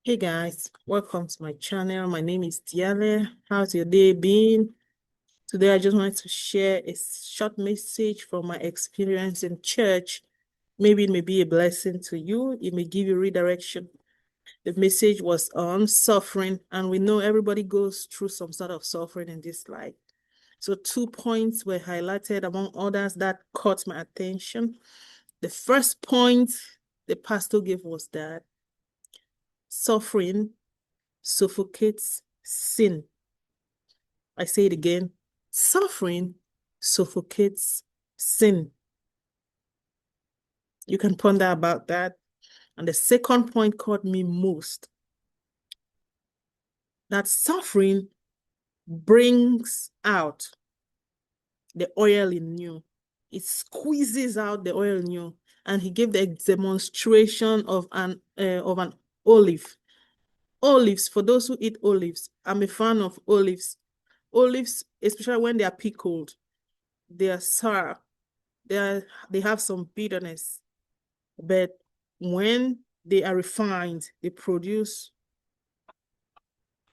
Hey guys, welcome to my channel. My name is Tiale. How's your day been? Today I just wanted to share a short message from my experience in church. Maybe it may be a blessing to you. It may give you redirection. The message was on suffering, and we know everybody goes through some sort of suffering in this life. So 2 points were highlighted among others that caught my attention. The first point the pastor gave was that suffering suffocates sin. I say it again. Suffering suffocates sin. You can ponder about that. And the second point caught me most. That suffering brings out the oil in you. It squeezes out the oil in you. And he gave the demonstration of an olive. Olives, for those who eat olives, I'm a fan of olives. Olives, especially when they are pickled, they are sour. They have some bitterness. But when they are refined, they produce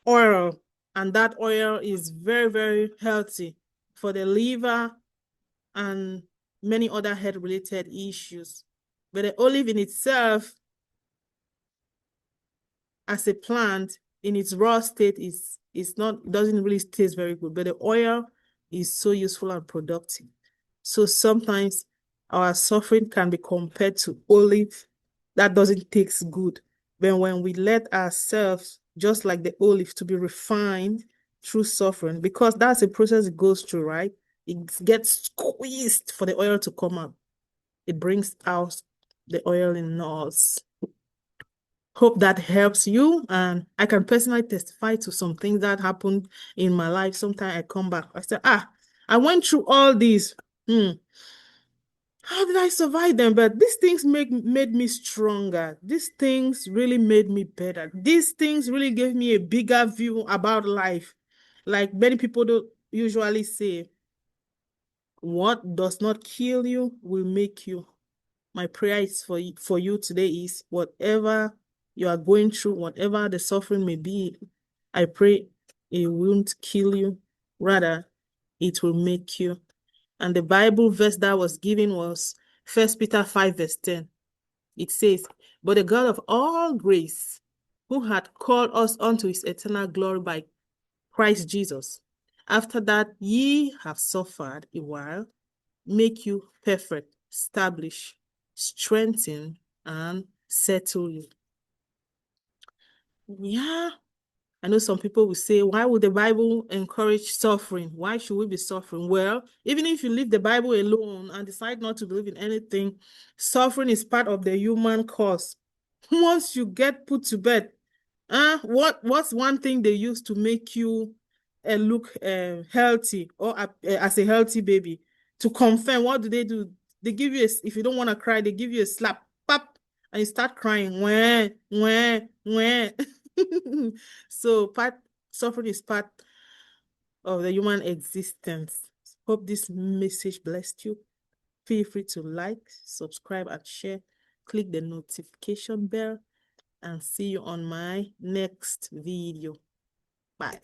oil, and that oil is very, very healthy for the liver and many other health-related issues. But the olive in itself, as a plant, in its raw state, doesn't really taste very good. But the oil is so useful and productive. So sometimes our suffering can be compared to olive that doesn't taste good. But when we let ourselves, just like the olive, to be refined through suffering, because that's a process it goes through, right? It gets squeezed for the oil to come out. It brings out the oil in us. Hope that helps you. And I can personally testify to some things that happened in my life. Sometimes I come back, I say, I went through all these. How did I survive them? But these things made me stronger. These things really made me better. These things really gave me a bigger view about life. Like many people don't usually say, what does not kill you will make you. My prayer is for you today is whatever you are going through, whatever the suffering may be, I pray it won't kill you. Rather, it will make you. And the Bible verse that was given was 1 Peter 5 verse 10. It says, but the God of all grace, who had called us unto his eternal glory by Christ Jesus, after that ye have suffered a while, make you perfect, establish, strengthen, and settle you. Yeah, I know some people will say, why would the Bible encourage suffering? Why should we be suffering? Well, even if you leave the Bible alone and decide not to believe in anything, suffering is part of the human cause. Once you get put to bed, what's one thing they use to make you look healthy or as a healthy baby? To confirm, what do? They give you if you don't want to cry, they give you a slap, pop, and you start crying. Wah, wah, wah. So suffering is part of the human existence. Hope this message blessed you. Feel free to like, subscribe, and share. Click the notification bell and see you on my next video. Bye.